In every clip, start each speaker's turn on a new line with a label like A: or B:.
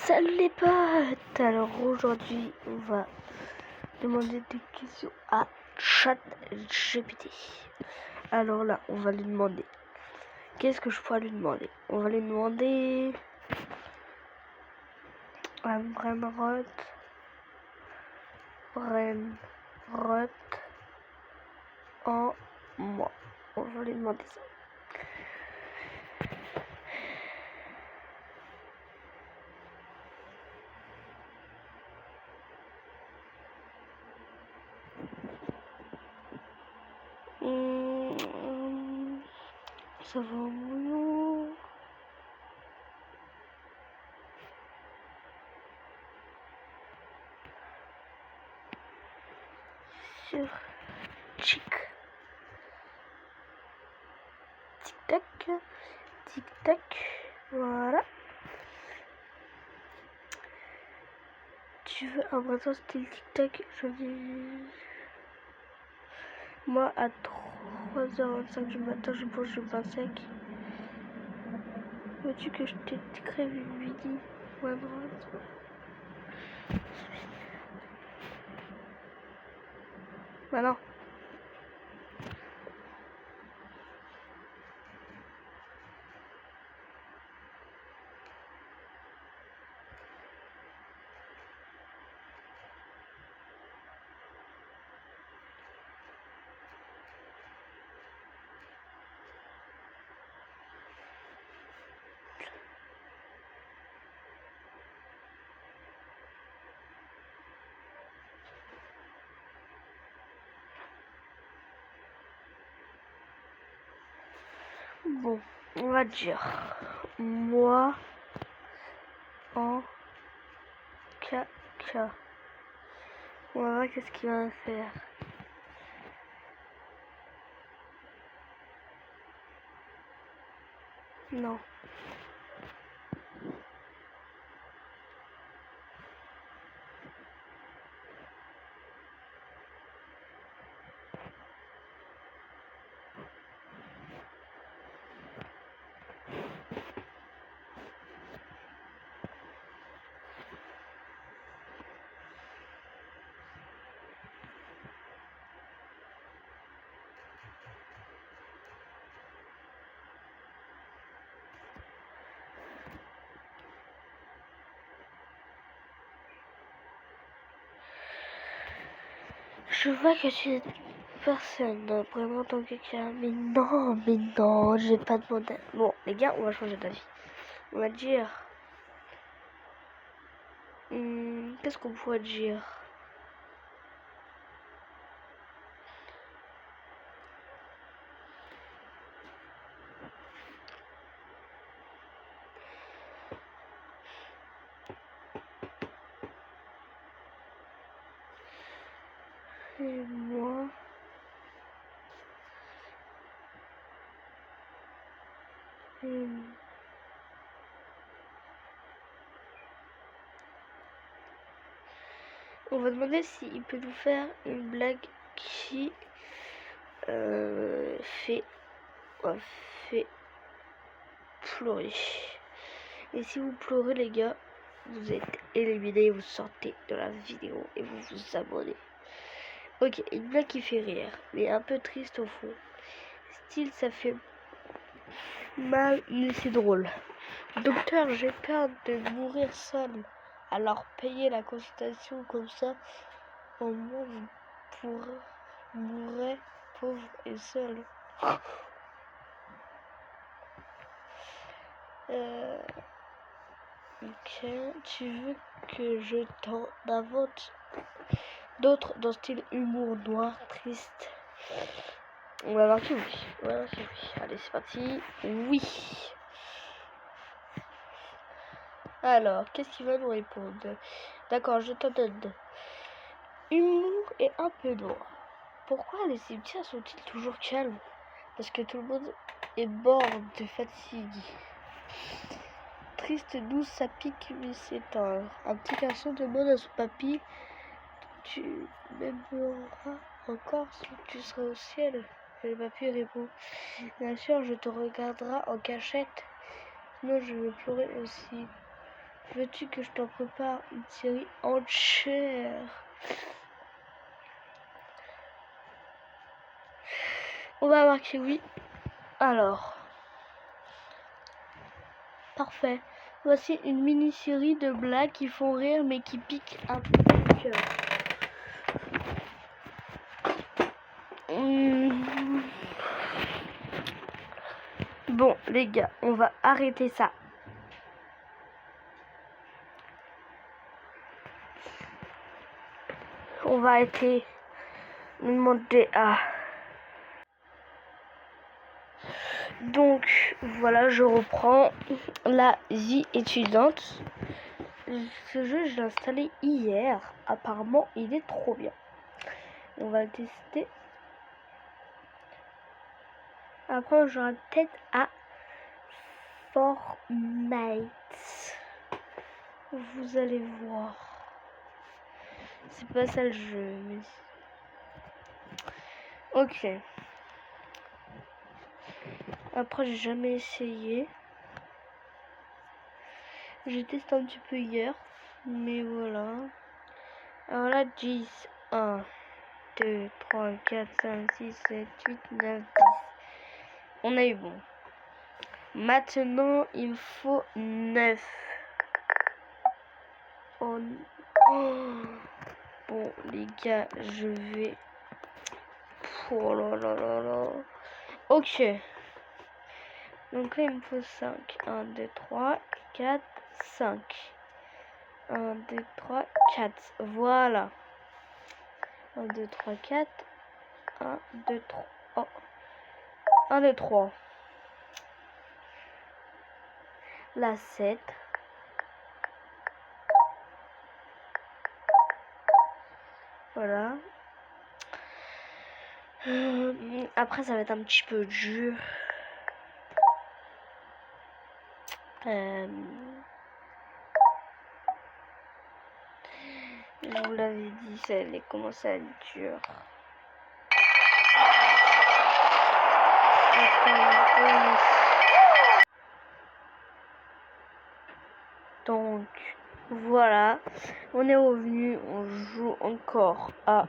A: Salut les potes. Alors aujourd'hui on va demander des questions à ChatGPT. Alors là on va lui demander, qu'est-ce que je pourrais lui demander? On va lui demander un brainrot en moi. On va lui demander ça. Ça va mon sur Chic. Tic tac, voilà. Tu veux un printemps style tic tac? Je dis. Moi à 3h25 du matin je mange le pain sec. Veux-tu que je t'écrive une vidéo ou à droite? Bah non. Bon, on va dire moi en caca. On va voir qu'est-ce qu'il va faire. Non. Je vois que tu es personne vraiment tant que quelqu'un. Mais non, j'ai pas demandé. Bon, les gars, on va changer d'avis. On va dire. Qu'est-ce qu'on pourrait dire? Et moi. On va demander s'il peut nous faire une blague qui fait pleurer. Et si vous pleurez les gars, vous êtes éliminés, vous sortez de la vidéo et vous vous abonnez. Ok, une blague qui fait rire, mais un peu triste au fond. Style, ça fait mal, mais c'est drôle. Docteur, j'ai peur de mourir seul. Alors payez la consultation comme ça, au moins vous mourrez pauvre et seul. Ok, tu veux que je t'en invente d'autres dans style humour noir, triste? On va voir que oui. Allez, c'est parti. Oui. Alors, qu'est-ce qu'il va nous répondre? D'accord, je t'en donne. Humour et un peu noir. Pourquoi les cimetières sont-ils toujours calmes? Parce que tout le monde est mort de fatigue. Triste, douce, ça pique, mais c'est tendre. Un petit garçon demande à son papy: tu m'aimeras encore si tu seras au ciel? Et le papy répond: bien sûr, je te regarderai en cachette, sinon je vais pleurer aussi. Veux-tu que je t'en prépare une série entière? On va marquer oui. Alors. Parfait. Voici une mini-série de blagues qui font rire mais qui piquent un peu le cœur. Bon, les gars, on va arrêter ça. On va arrêter de demander à... Donc, voilà, je reprends la vie étudiante. Ce jeu, je l'ai installé hier. Apparemment, il est trop bien. On va le tester. Après, j'aurai peut-être à Fortnite. Vous allez voir. C'est pas ça le jeu, mais... Ok. Après, j'ai jamais essayé. J'ai testé un petit peu hier. Mais voilà. Alors là, 10, 1, 2, 3, 4, 5, 6, 7, 8, 9, 10. On a eu bon. Maintenant, il me faut 9. Oh. Bon, les gars, je vais... Oh là là là là. Ok. Donc là, il me faut 5. 1, 2, 3, 4, 5. 1, 2, 3, 4. Voilà. 1, 2, 3, 4. 1, 2, 3. Oh. 1, 2, 3. La 7. Voilà. Après, ça va être un petit peu dur. Je vous l'avais dit, ça allait commencer à être dur. Donc, voilà. On est revenu. On joue encore à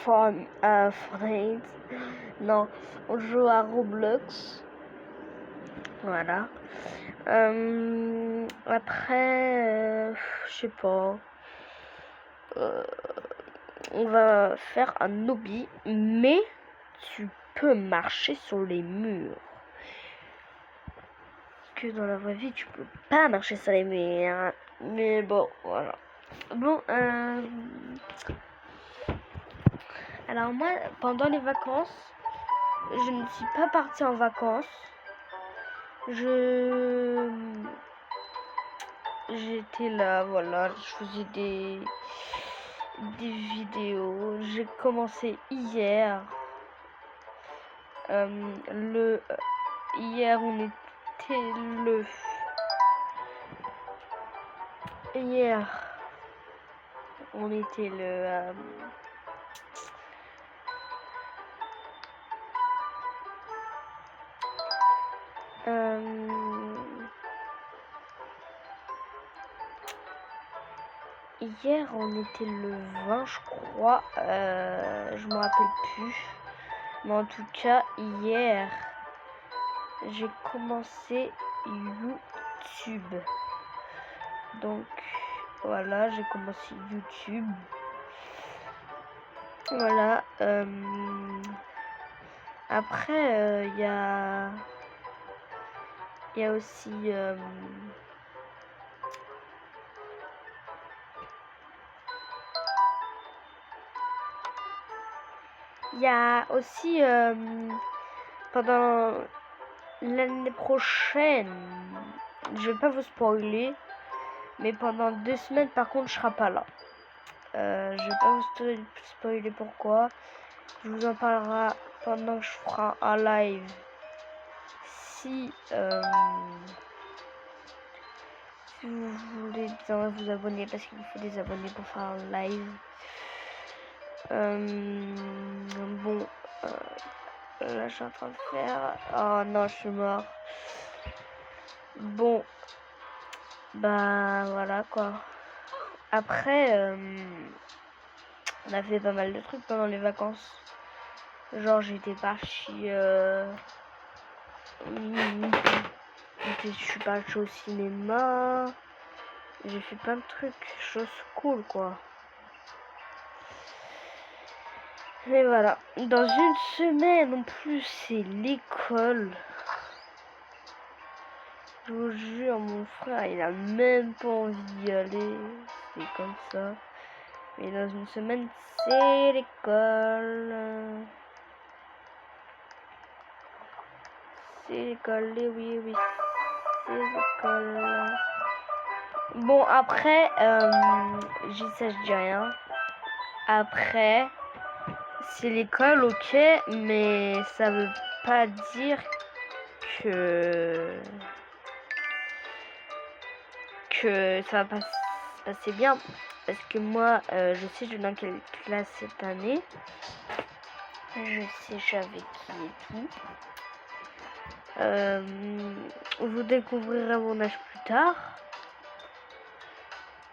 A: Fortnite. Non, on joue à Roblox. Voilà. Après, je sais pas. On va faire un hobby, mais tu peux marcher sur les murs. Que dans la vraie vie, tu peux pas marcher sur les murs. Mais bon, voilà. Bon, alors moi, pendant les vacances, je ne suis pas partie en vacances. J'étais là, voilà, je faisais des vidéos. J'ai commencé hier. Hier, on était le... Hier, on était le... Hier, on était le 20, je crois. Je me rappelle plus. Mais en tout cas, hier, j'ai commencé YouTube. Donc, voilà, j'ai commencé YouTube. Voilà. Après, il y a aussi... il y a aussi pendant l'année prochaine, je vais pas vous spoiler, mais pendant 2 semaines par contre je serai pas là. Je vais pas vous spoiler pourquoi. Je vous en parlerai pendant que je ferai un live. Si vous voulez bien vous abonner, parce qu'il faut des abonnés pour faire un live. Bon, là je suis en train de faire... Oh non, je suis mort. Bon, Bah voilà quoi. Après, on a fait pas mal de trucs pendant les vacances. Genre j'étais partie... je suis partie au cinéma. J'ai fait plein de trucs, choses cool quoi. Et voilà. Dans une semaine en plus, c'est l'école. Je vous jure, mon frère, il a même pas envie d'y aller. C'est comme ça. Mais dans une semaine, c'est l'école. C'est l'école, oui, oui. C'est l'école. Bon, après, j'y sais, je dis rien. Après, c'est l'école, ok, mais ça veut pas dire que ça va pas se passer bien. Parce que moi, je sais je suis dans quelle classe cette année. Je sais je suis avec qui et tout. Vous découvrirez mon âge plus tard.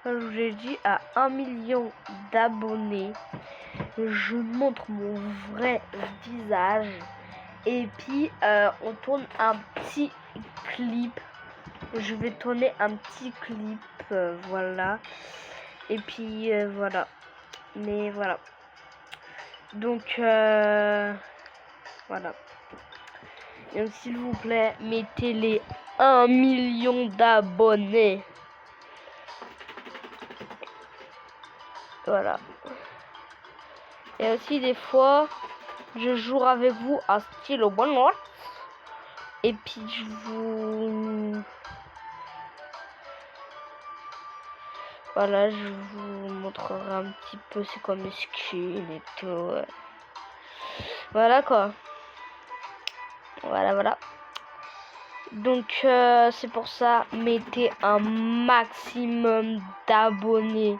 A: Comme je vous l'ai dit, à 1 million d'abonnés, je montre mon vrai visage. Et puis, on tourne un petit clip. Je vais tourner un petit clip, voilà. Et puis, voilà. Mais voilà. Donc, voilà. Et donc, s'il vous plaît, mettez les 1 million d'abonnés. Voilà. Et aussi, des fois, je joue avec vous à style au bon noir. Et puis, je vous... Voilà, je vous montrerai un petit peu c'est quoi mes skins et tout. Voilà quoi. Voilà, voilà. Donc c'est pour ça, mettez un maximum d'abonnés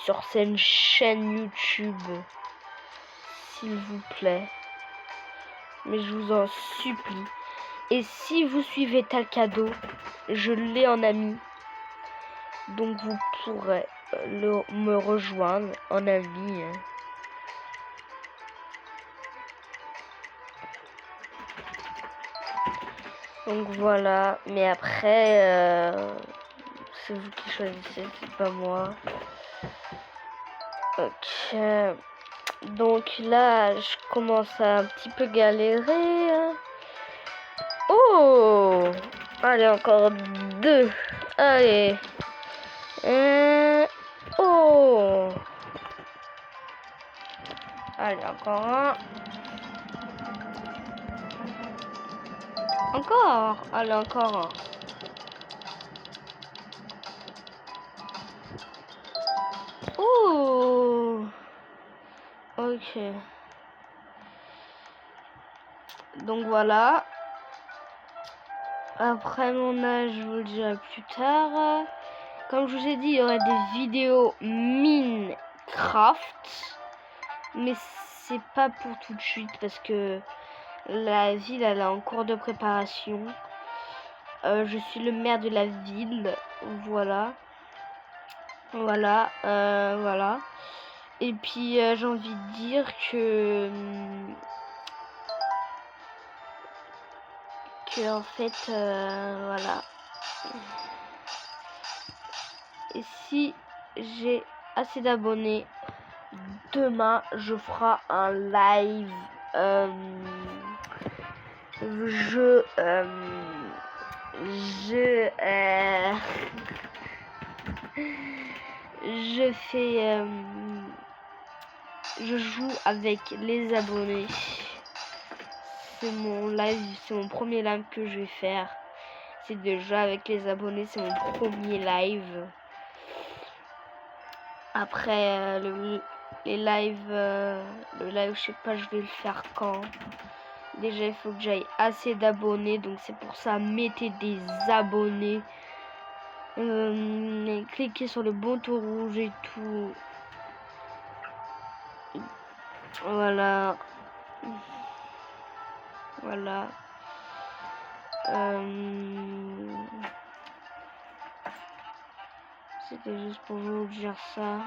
A: sur cette chaîne YouTube. S'il vous plaît. Mais je vous en supplie. Et si vous suivez Talcado, je l'ai en ami. Donc vous pourrez me rejoindre en ami. Donc voilà, mais après, c'est vous qui choisissez, c'est pas moi. Ok, donc là, je commence à un petit peu galérer. Oh, allez, encore 2. Allez. Oh. Allez, encore un. Encore. Allez, encore un. Oh. Ok. Donc voilà. Après mon âge, je vous le dirai plus tard. Comme je vous ai dit, il y aurait des vidéos Minecraft. Mais c'est pas pour tout de suite parce que la ville elle est en cours de préparation. Je suis le maire de la ville. Voilà. Voilà. Voilà. Et puis j'ai envie de dire que en fait voilà. Et si j'ai assez d'abonnés, demain je ferai un live. Je fais je joue avec les abonnés. C'est mon live, c'est mon premier live que je vais faire. C'est de jouer avec les abonnés, c'est mon premier live. Après les lives, le live je sais pas je vais le faire quand. Déjà il faut que j'aille assez d'abonnés, donc c'est pour ça mettez des abonnés. Cliquez sur le bouton rouge et tout. Voilà. Voilà. C'était juste pour vous dire ça.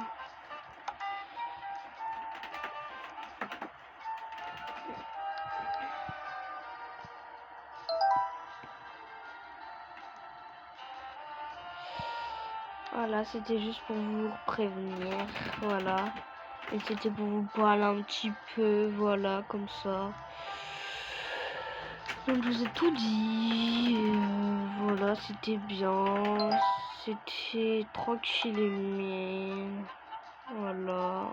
A: Voilà, c'était juste pour vous prévenir. Voilà. Et c'était pour vous parler un petit peu. Voilà, comme ça. Donc je vous ai tout dit. Voilà, c'était bien. C'était tranquille et mignon. Voilà.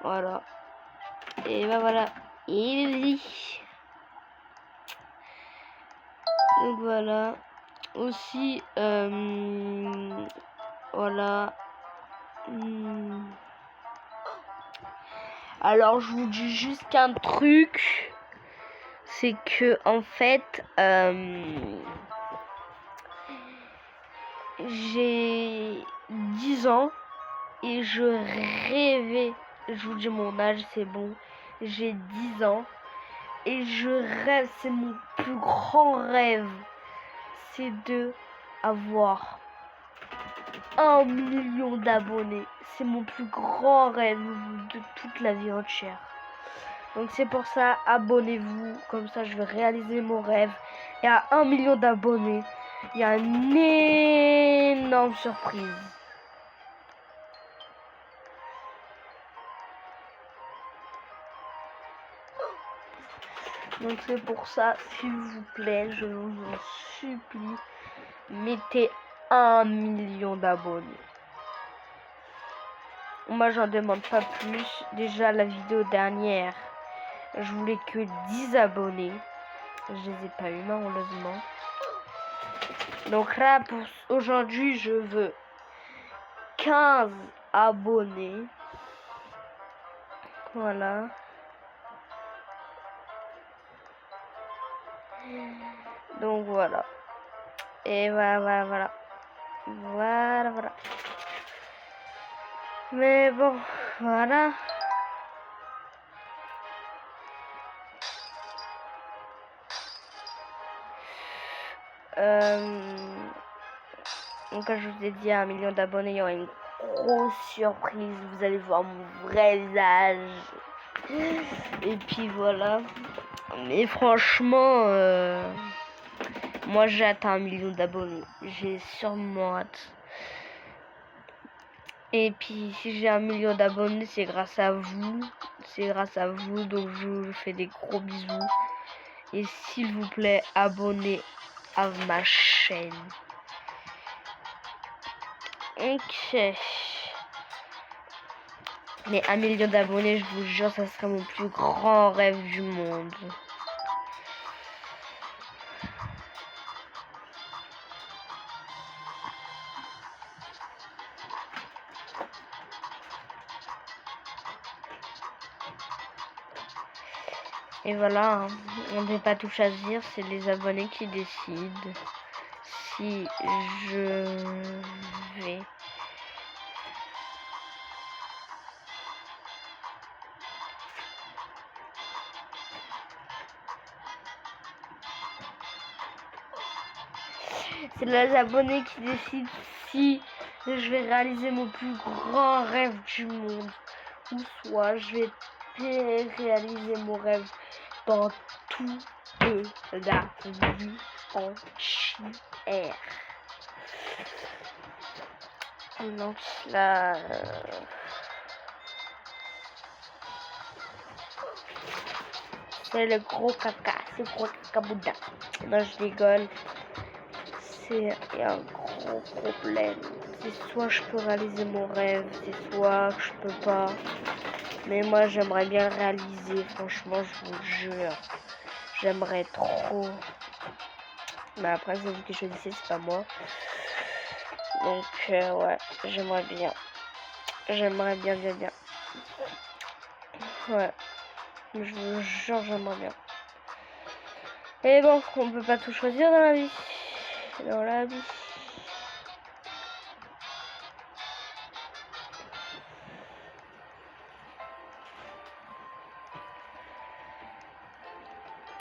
A: Voilà. Et ben voilà. Il dit. Donc voilà. Aussi, voilà. Alors je vous dis juste qu'un truc. C'est que en fait, j'ai 10 ans et je rêvais, je vous dis mon âge, c'est bon, j'ai 10 ans et je rêve, c'est mon plus grand rêve, c'est de avoir 1 million d'abonnés. C'est mon plus grand rêve de toute la vie entière. Donc c'est pour ça, abonnez-vous, comme ça je vais réaliser mon rêve. Et à 1 million d'abonnés, il y a une énorme surprise. Donc c'est pour ça, s'il vous plaît, je vous en supplie, mettez 1 million d'abonnés. Moi j'en demande pas plus. Déjà la vidéo dernière, je voulais que 10 abonnés. Je les ai pas eu malheureusement. Donc là pour aujourd'hui je veux 15 abonnés. Voilà. Donc voilà. Et voilà. Mais bon, voilà. Donc comme je vous ai dit, à 1 million d'abonnés, il y aura une grosse surprise. Vous allez voir mon vrai visage. Et puis voilà. Mais franchement, moi j'ai atteint 1 million d'abonnés. J'ai sûrement hâte. Et puis si j'ai 1 million d'abonnés, c'est grâce à vous. C'est grâce à vous. Donc je vous fais des gros bisous. Et s'il vous plaît, abonnez à ma chaîne. Ok. Mais 1 million d'abonnés, je vous jure, ça serait mon plus grand rêve du monde. Et voilà, hein. On ne peut pas tout choisir, c'est les abonnés qui décident si je vais. C'est les abonnés qui décident si je vais réaliser mon plus grand rêve du monde. Ou soit je vais réaliser mon rêve dans toute la vie entière. Donc là... c'est le gros caca, c'est le gros caca boudin. Non, je rigole. C'est un gros problème. C'est soit je peux réaliser mon rêve, c'est soit je peux pas. Mais moi j'aimerais bien le réaliser, franchement je vous jure. J'aimerais trop. Mais après c'est vous qui choisissez, c'est pas moi. Donc ouais, j'aimerais bien. J'aimerais bien. Ouais. Je vous jure, j'aimerais bien. Et bon, on peut pas tout choisir dans la vie. Dans la vie.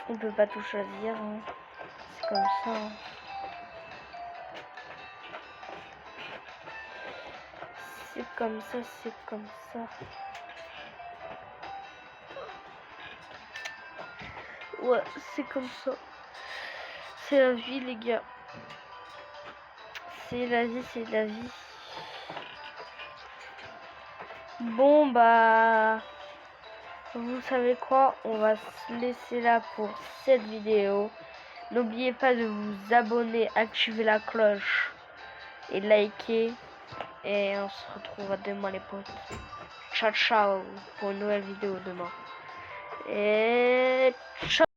A: On peut pas tout choisir. Hein. comme ça. Hein. C'est comme ça, c'est comme ça. Ouais, c'est comme ça. C'est la vie, les gars. C'est la vie, c'est la vie. Bon, bah... Vous savez quoi? On va se laisser là pour cette vidéo. N'oubliez pas de vous abonner, activer la cloche et liker. Et on se retrouve à demain, les potes. Ciao, ciao pour une nouvelle vidéo demain. Et ciao!